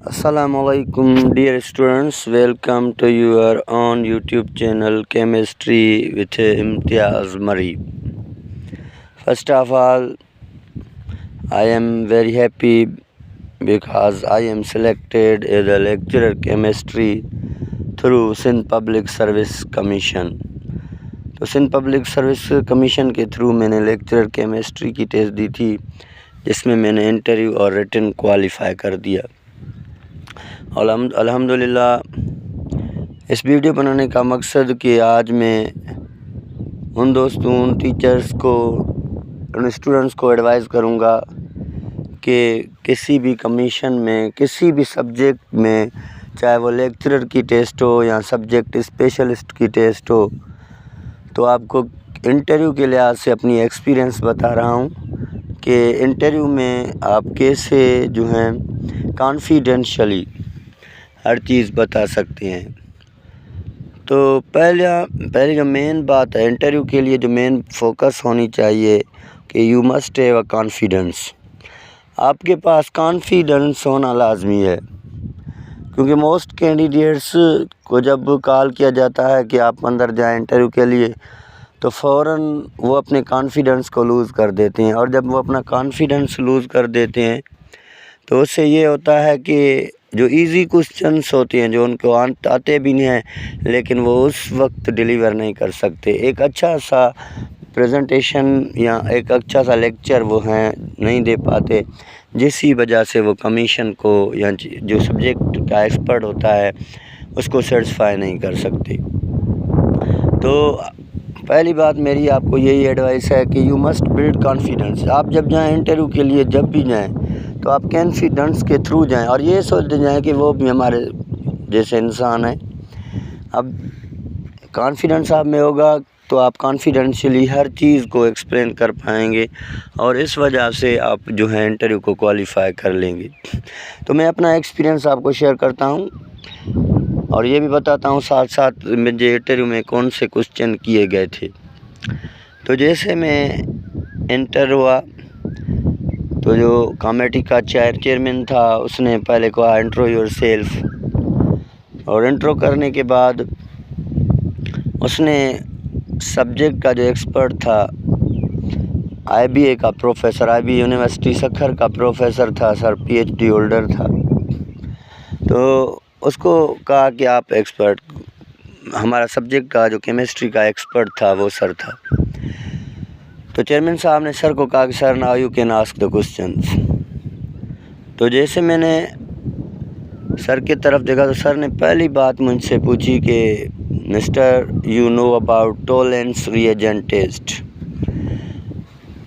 Assalamualaikum dear students, welcome to your own YouTube channel Chemistry with Imtiaz Mari. First of all, I am very happy because I am selected as a lecturer chemistry through Sindh Public Service Commission. तो Sindh public service commission के through मैंने lecturer chemistry की test दी थी, जिसमें मैंने interview और written qualify कर दिया। और अल्हम्दुलिल्लाह इस वीडियो बनाने का मकसद कि आज मैं उन दोस्तों, उन टीचर्स को, उन स्टूडेंट्स को एडवाइस करूँगा कि किसी भी कमीशन में, किसी भी सब्जेक्ट में, चाहे वो लेक्चरर की टेस्ट हो या सब्जेक्ट स्पेशलिस्ट की टेस्ट हो, तो आपको इंटरव्यू के लिहाज से अपनी एक्सपीरियंस बता रहा हूँ कि इंटरव्यू में आप कैसे जो हैं कॉन्फिडेंशियली हर चीज़ बता सकते हैं। तो पहले जो मेन बात है इंटरव्यू के लिए, जो मेन फोकस होनी चाहिए कि you must have a confidence. आपके पास कॉन्फिडेंस होना लाजमी है, क्योंकि मोस्ट कैंडिडेट्स को जब कॉल किया जाता है कि आप अंदर जाएं इंटरव्यू के लिए, तो फ़ौरन वो अपने कॉन्फिडेंस को लूज़ कर देते हैं। और जब वो अपना कॉन्फिडेंस लूज़ कर देते हैं तो उससे ये होता है कि जो इजी क्वेश्चंस होते हैं, जो उनको आते भी नहीं हैं, लेकिन वो उस वक्त डिलीवर नहीं कर सकते। एक अच्छा सा प्रेजेंटेशन या एक अच्छा सा लेक्चर वो हैं नहीं दे पाते, जिसकी वजह से वो कमीशन को या जो सब्जेक्ट का एक्सपर्ट होता है उसको सेटिस्फाई नहीं कर सकते। तो पहली बात मेरी आपको यही एडवाइस है कि यू मस्ट बिल्ड कॉन्फिडेंस। आप जब जाएं इंटरव्यू के लिए, जब भी जाएं, तो आप कॉन्फिडेंस के थ्रू जाएं और ये सोचते जाएं कि वो भी हमारे जैसे इंसान हैं। अब कॉन्फिडेंस आप में होगा तो आप कॉन्फिडेंशियली हर चीज़ को एक्सप्लेन कर पाएंगे और इस वजह से आप जो है इंटरव्यू को क्वालिफाई कर लेंगे। तो मैं अपना एक्सपीरियंस आपको शेयर करता हूँ और ये भी बताता हूँ साथ साथ मुझे इंटरव्यू में कौन से क्वेश्चन किए गए थे। तो जैसे मैं इंटर हुआ तो जो कमेटी का चेयरमैन था उसने पहले कहा इंट्रो योर सेल्फ, और इंट्रो करने के बाद उसने सब्जेक्ट का जो एक्सपर्ट था, आईबीए का प्रोफेसर, आईबीए यूनिवर्सिटी सक्खर का प्रोफेसर था सर, पीएचडी होल्डर था, तो उसको कहा कि आप एक्सपर्ट, हमारा सब्जेक्ट का जो केमिस्ट्री का एक्सपर्ट था वो सर था। तो चेयरमैन साहब ने सर को कहा कि sir now you can ask the questions. तो जैसे मैंने सर की तरफ देखा तो सर ने पहली बात मुझसे पूछी कि mister you know about Tollens reagent test.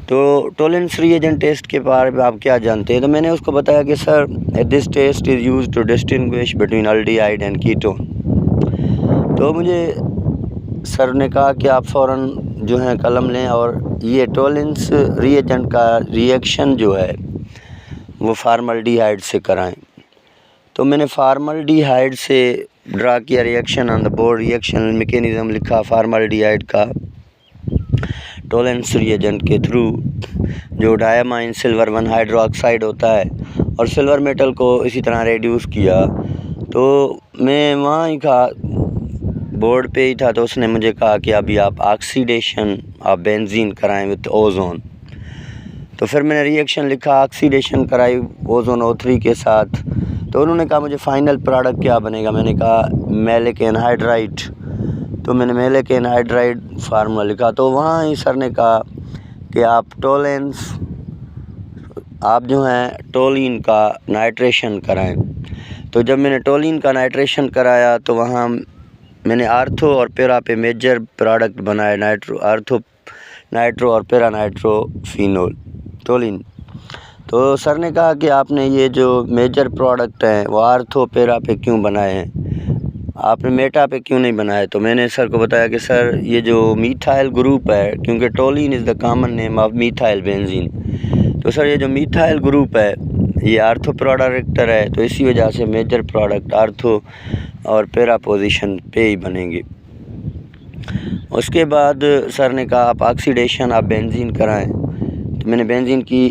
तो टॉलरेंस रिएजेंट टेस्ट के बारे में आप क्या जानते हैं? तो मैंने उसको बताया कि sir this test is used to distinguish between aldehyde and ketone. तो मुझे सर ने कहा कि आप फ़ौरन जो है कलम लें और ये टॉलरेंस रिएजेंट का रिएक्शन जो है वो फार्मल्डिहाइड से कराएं। तो मैंने फार्मल्डिहाइड से ड्रा किया reaction on the board, reaction mechanism लिखा फार्मल्डिहाइड का टॉलरेंस रिएजेंट के थ्रू, जो डायमाइन सिल्वर 1 हाइड्रोक्साइड होता है, और सिल्वर मेटल को इसी तरह रिड्यूस किया। तो मैं वहाँ ही था, बोर्ड पे ही था, तो उसने मुझे कहा कि अभी आप ऑक्सीडेशन आप बेंजीन कराएं विद ओजोन। तो फिर मैंने रिएक्शन लिखा, ऑक्सीडेशन कराई ओजोन O3 के साथ। तो उन्होंने कहा मुझे फ़ाइनल प्रोडक्ट क्या बनेगा? मैंने कहा मैलिक एनहाइड्राइड। तो मैंने मैलिक एनहाइड्राइड फार्मूला लिखा। तो वहाँ ही सर ने कहा कि आप टॉलरेंस, आप जो हैं टोलिन का नाइट्रेशन कराएं। तो जब मैंने टोलिन का नाइट्रेशन कराया तो वहाँ मैंने आर्थो और पेरा पे मेजर प्रोडक्ट बनाए, नाइट्रो और पेरा नाइट्रोफिनोल टोलिन। तो सर ने कहा कि आपने ये जो मेजर प्रोडक्ट हैं वो आर्थो पेरा पे क्यों बनाए हैं, आपने मेटा पे क्यों नहीं बनाए? तो मैंने सर को बताया कि सर ये जो मीथाइल ग्रुप है, क्योंकि toluene is the common name of methyl benzene, तो सर ये जो मीथाइल ग्रुप है ये आर्थो प्रोडक्ट है, तो इसी वजह से मेजर प्रोडक्ट आर्थो और पेरा पोजीशन पे ही बनेंगे। उसके बाद सर ने कहा आप ऑक्सीडेशन आप बेंजीन कराएं। तो मैंने बेंजीन की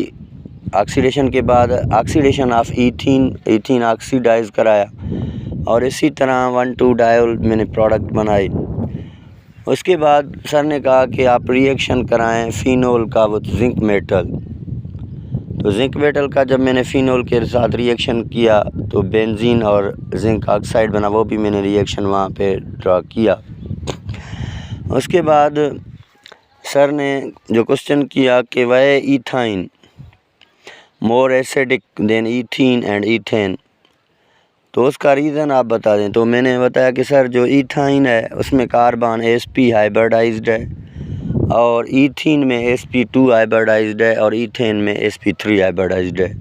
ऑक्सीडेशन के बाद ऑक्सीडेशन ऑफ ईथीन ऑक्सीडाइज कराया और इसी तरह 1,2 डायोल मैंने प्रोडक्ट बनाई। उसके बाद सर ने कहा कि आप रिएक्शन कराएं फ़िनोल का विद जिंक मेटल। तो जिंक मेटल का जब मैंने फ़िनोल के साथ रिएक्शन किया तो बेंजीन और जिंक ऑक्साइड बना, वो भी मैंने रिएक्शन वहाँ पे ड्रा किया। उसके बाद सर ने जो क्वेश्चन किया कि why ethyne more acidic than ethene and ethane, तो उसका रीज़न आप बता दें। तो मैंने बताया कि सर जो इथाइन है उसमें कार्बन sp हाइब्रिडाइज्ड है और ईथीन में sp2 हाइब्रिडाइज्ड है और ईथेन में sp3 हाइब्रिडाइज्ड है।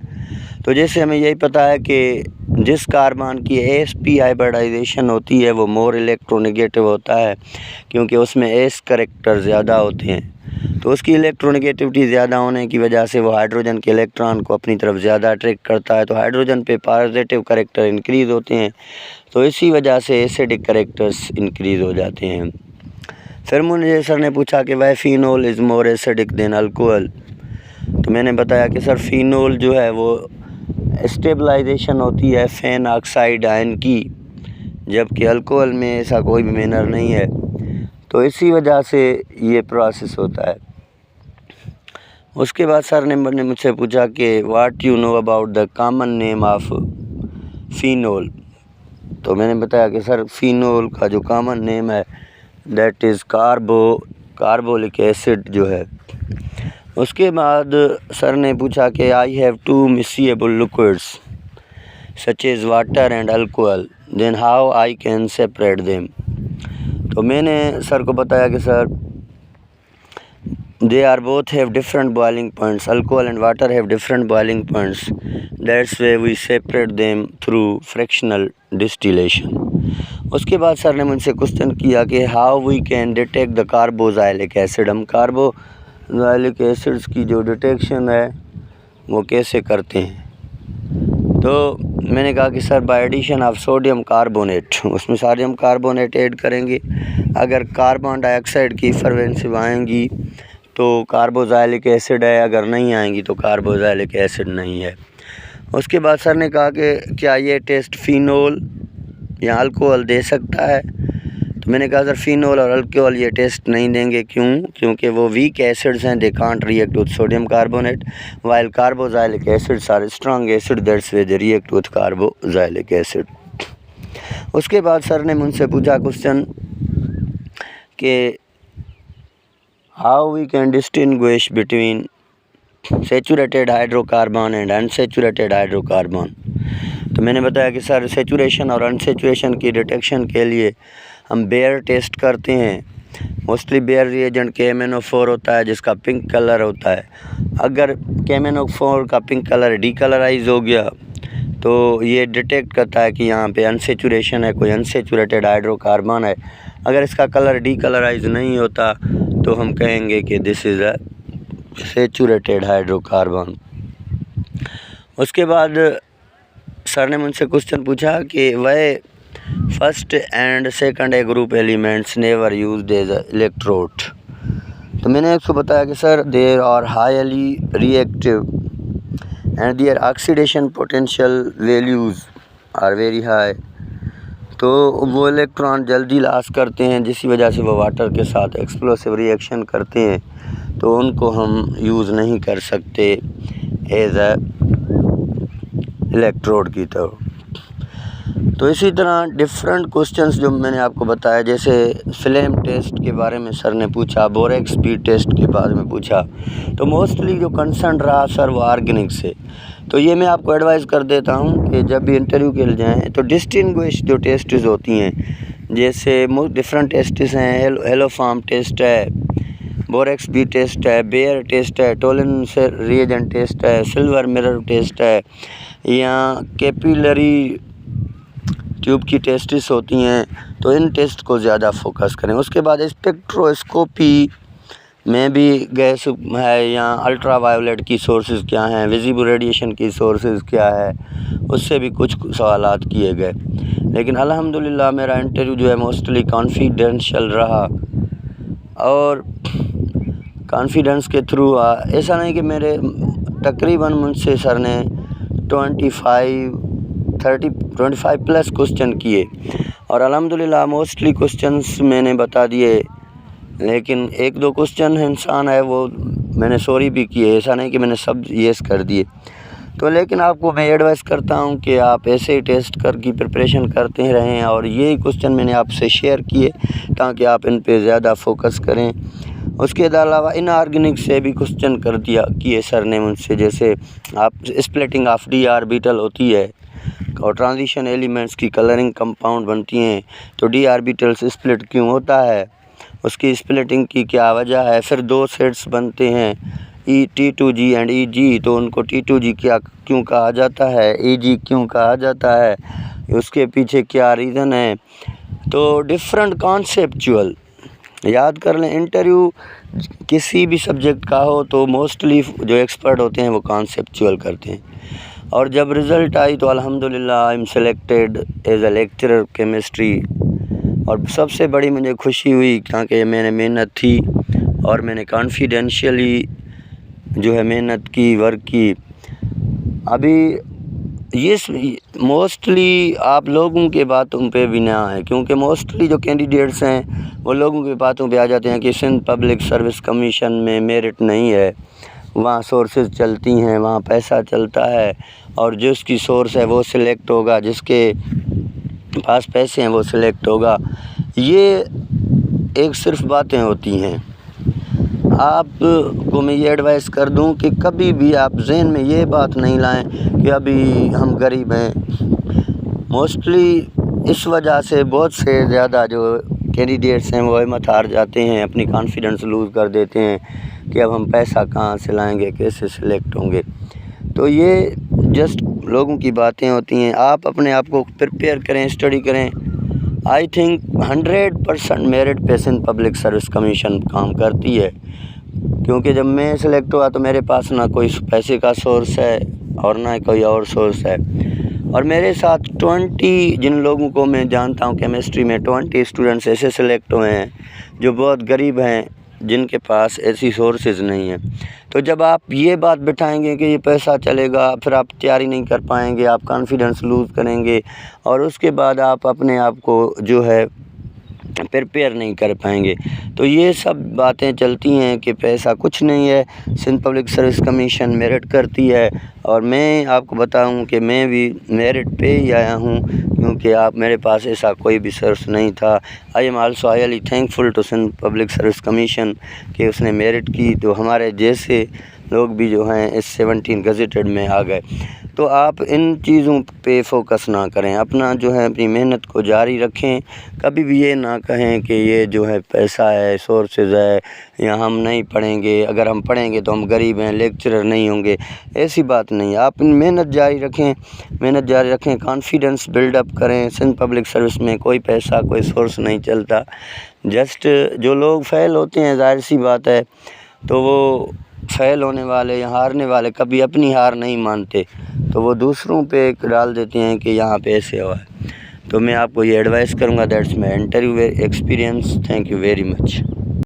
तो जैसे हमें यही पता है कि जिस कार्बन की sp हाइब्रिडाइजेशन होती है वो मोर इलेक्ट्रोनेगेटिव होता है, क्योंकि उसमें s करेक्टर ज़्यादा होते हैं। तो उसकी इलेक्ट्रोनेगेटिविटी ज़्यादा होने की वजह से वो हाइड्रोजन के इलेक्ट्रॉन को अपनी तरफ ज़्यादा अट्रैक्ट करता है, तो हाइड्रोजन पे पॉजिटिव करेक्टर इंक्रीज़ होते हैं, तो इसी वजह से एसिडिक करेक्टर्स इंक्रीज़ हो जाते हैं। फिर मुझे सर ने पूछा कि why phenol is more acidic than alcohol. तो मैंने बताया कि सर फ़िनोल जो है वो स्टेबलाइजेशन होती है फेन ऑक्साइड आयन की, जबकि अल्कोहल में ऐसा कोई भी मैनर नहीं है, तो इसी वजह से ये प्रोसेस होता है। उसके बाद सर ने मुझसे पूछा कि what you know about the common name of phenol. तो मैंने बताया कि सर फ़िनोल का जो कॉमन नेम है दैट इज़ कार्बोलिक एसिड जो है। उसके बाद सर ने पूछा कि I have 2 mixable liquids such as water and alcohol, then how I can separate them. तो मैंने सर को बताया कि sir they are both have different boiling points, alcohol and water have different boiling points, that's why we separate them through fractional distillation। उसके बाद sir ने मुझसे question किया कि how we can detect the carboxylic acid, हम carboxylic acids की जो detection है वो कैसे करते हैं। तो मैंने कहा कि sir by addition of sodium carbonate, उसमें सोडियम कार्बोनेट ऐड करेंगे, अगर कार्बन डाइऑक्साइड की फ्रीक्वेंसी आएंगी तो कार्बोक्सिलिक एसिड है, अगर नहीं आएंगी तो कार्बोक्सिलिक एसिड नहीं है। उसके बाद सर ने कहा कि क्या ये टेस्ट फ़िनोल या अल्कोहल दे सकता है। तो मैंने कहा सर फ़िनोल और अल्कोहल ये टेस्ट नहीं देंगे, क्योंकि वो वीक एसिड्स हैं, they can't react with sodium carbonate, while carboxylic acids are strong acid, that's way they react with carboxylic acid. उसके बाद सर ने मुझसे पूछा क्वेश्चन कि how we can distinguish between saturated hydrocarbon and unsaturated hydrocarbon. तो मैंने बताया कि सर सेचुरेशन और अनसेचुरेशन की डिटेक्शन के लिए हम बेयर टेस्ट करते हैं। मोस्टली बेयर रिएजेंट KMnO4 होता है जिसका पिंक कलर होता है। अगर KMnO4 का पिंक कलर डीकलराइज हो गया तो ये डिटेक्ट करता है कि यहाँ पे अनसेचुरेशन है, कोई अनसेचुरेटेड हाइड्रोकार्बन है। अगर इसका कलर डीकलराइज नहीं होता तो हम कहेंगे कि this is a saturated hydrocarbon. उसके बाद सर ने मुझसे क्वेश्चन पूछा कि why first and second A group elements never used as electrode. तो मैंने उसको बताया कि sir there are highly reactive and their oxidation potential values are very high. तो वो इलेक्ट्रॉन जल्दी लॉस करते हैं, जिसकी वजह से वो वाटर के साथ एक्सप्लोसिव रिएक्शन करते हैं, तो उनको हम यूज़ नहीं कर सकते एज अ इलेक्ट्रोड की तरह। तो इसी तरह डिफरेंट क्वेश्चंस जो मैंने आपको बताया, जैसे फ्लेम टेस्ट के बारे में सर ने पूछा, बोरेक्स स्पीड टेस्ट के बारे में पूछा, तो मोस्टली जो कंसर्न रहा सर वो ऑर्गेनिक से। तो ये मैं आपको एडवाइस कर देता हूँ कि जब भी इंटरव्यू के लिए जाएँ तो डिस्टिंग्विश जो टेस्ट्स होती हैं, जैसे डिफरेंट टेस्ट्स हैं, हेलोफॉर्म टेस्ट है, बोरेक्स स्पीड टेस्ट है, बेयर टेस्ट है, टोलेंस रिएजेंट टेस्ट है, सिल्वर मिरर टेस्ट है, या कैपिलरी ट्यूब की टेस्ट्स होती हैं, तो इन टेस्ट को ज़्यादा फोकस करें। उसके बाद स्पेक्ट्रोस्कोपी में भी गैस है या अल्ट्रावायोलेट की सोर्सेज क्या हैं, विजिबल रेडिएशन की सोर्सेज क्या है, उससे भी कुछ सवालात किए गए। लेकिन अल्हम्दुलिल्लाह मेरा इंटरव्यू जो है मोस्टली कॉन्फिडेंशियल रहा, और कॉन्फिडेंस के थ्रू ऐसा नहीं कि मेरे तकरीबन मुझसे सर ने 25 प्लस क्वेश्चन किए और अल्हम्दुलिल्लाह मोस्टली क्वेश्चंस मैंने बता दिए, लेकिन एक दो क्वेश्चन इंसान है वो मैंने सॉरी भी किए, ऐसा नहीं कि मैंने सब येस कर दिए। तो लेकिन आपको मैं एडवाइस करता हूं कि आप ऐसे ही टेस्ट कर की प्रिपरेशन करते रहें और ये क्वेश्चन मैंने आपसे शेयर किए ताकि आप इन पे ज़्यादा फोकस करें। उसके अलावा इनऑर्गेनिक से भी क्वेश्चन कर दिया किए सर ने मुझसे, जैसे आप स्प्लिटिंग ऑफ डी ऑर्बिटल होती है और ट्रांजिशन एलिमेंट्स की कलरिंग कंपाउंड बनती हैं, तो डी ऑर्बिटल्स स्प्लिट क्यों होता है, उसकी स्प्लिटिंग की क्या वजह है। फिर दो सेट्स बनते हैं T2G एंड EG, तो उनको T2G क्यों कहा जाता है, EG क्यों कहा जाता है, उसके पीछे क्या रीज़न है। तो डिफरेंट कॉन्सेप्चुअल याद कर लें। इंटरव्यू किसी भी सब्जेक्ट का हो तो मोस्टली जो एक्सपर्ट होते हैं वो कॉन्सेप्चुअल करते हैं, और जब रिज़ल्ट आई तो अल्हम्दुलिल्लाह I am selected as a lecturer chemistry. और सबसे बड़ी मुझे खुशी हुई क्योंकि मैंने मेहनत थी और मैंने कॉन्फिडेंशियली जो है मेहनत की, वर्क की। अभी ये मोस्टली आप लोगों के बातों पे भी ना है, क्योंकि मोस्टली जो कैंडिडेट्स हैं वो लोगों की बातों पे आ जाते हैं कि सिंध पब्लिक सर्विस कमीशन में मेरिट नहीं है, वहाँ सोर्सेज चलती हैं, वहाँ पैसा चलता है और जिसकी सोर्स है वो सिलेक्ट होगा, जिसके पास पैसे हैं वो सिलेक्ट होगा। ये एक सिर्फ बातें होती हैं। आपको मैं ये एडवाइस कर दूं कि कभी भी आप ज़हन में ये बात नहीं लाएं कि अभी हम गरीब हैं। मोस्टली इस वजह से बहुत से ज़्यादा जो कैंडिडेट्स हैं वो हिम्मत हार जाते हैं, अपनी कॉन्फिडेंस लूज़ कर देते हैं कि अब हम पैसा कहाँ से लाएंगे, कैसे सिलेक्ट होंगे। तो ये जस्ट लोगों की बातें होती हैं। आप अपने आप को प्रिपेयर करें, स्टडी करें। आई थिंक 100% मेरिट पे सिंध पब्लिक सर्विस कमीशन काम करती है, क्योंकि जब मैं सिलेक्ट हुआ तो मेरे पास ना कोई पैसे का सोर्स है और ना कोई और सोर्स है। और मेरे साथ 20 जिन लोगों को मैं जानता हूँ केमिस्ट्री में 20 स्टूडेंट्स ऐसे सिलेक्ट हुए हैं जो बहुत गरीब हैं, जिनके पास ऐसी सोर्सेज नहीं है। तो जब आप ये बात बिठाएंगे कि ये पैसा चलेगा, फिर आप तैयारी नहीं कर पाएंगे, आप कॉन्फिडेंस लूज़ करेंगे और उसके बाद आप अपने आप को जो है प्रिपेयर नहीं कर पाएंगे। तो ये सब बातें चलती हैं कि पैसा कुछ नहीं है, Sindh public service commission merit करती है। और मैं आपको बताऊं कि मैं भी मेरिट पे ही आया हूं, क्योंकि मेरे पास ऐसा कोई भी सोर्स नहीं था। I am also highly thankful to Sindh public service commission कि उसने मेरिट की, तो हमारे जैसे लोग भी जो हैं इस 17 गज़ेटेड में आ गए। तो आप इन चीज़ों पे फोकस ना करें, अपना जो है अपनी मेहनत को जारी रखें। कभी भी ये ना कहें कि ये जो है पैसा है, सोर्सेज है, या हम नहीं पढ़ेंगे, अगर हम पढ़ेंगे तो हम गरीब हैं, लेक्चरर नहीं होंगे, ऐसी बात नहीं। आप मेहनत जारी रखें, कॉन्फिडेंस बिल्डअप करें। सिंध पब्लिक सर्विस में कोई पैसा, कोई सोर्स नहीं चलता। जस्ट जो लोग फेल होते हैं, जाहिर सी बात है, तो वो फेल होने वाले या हारने वाले कभी अपनी हार नहीं मानते, तो वो दूसरों पे डाल देते हैं कि यहाँ पे ऐसे हुआ है। तो मैं आपको ये एडवाइस करूँगा, that's my interview experience. Thank you very much.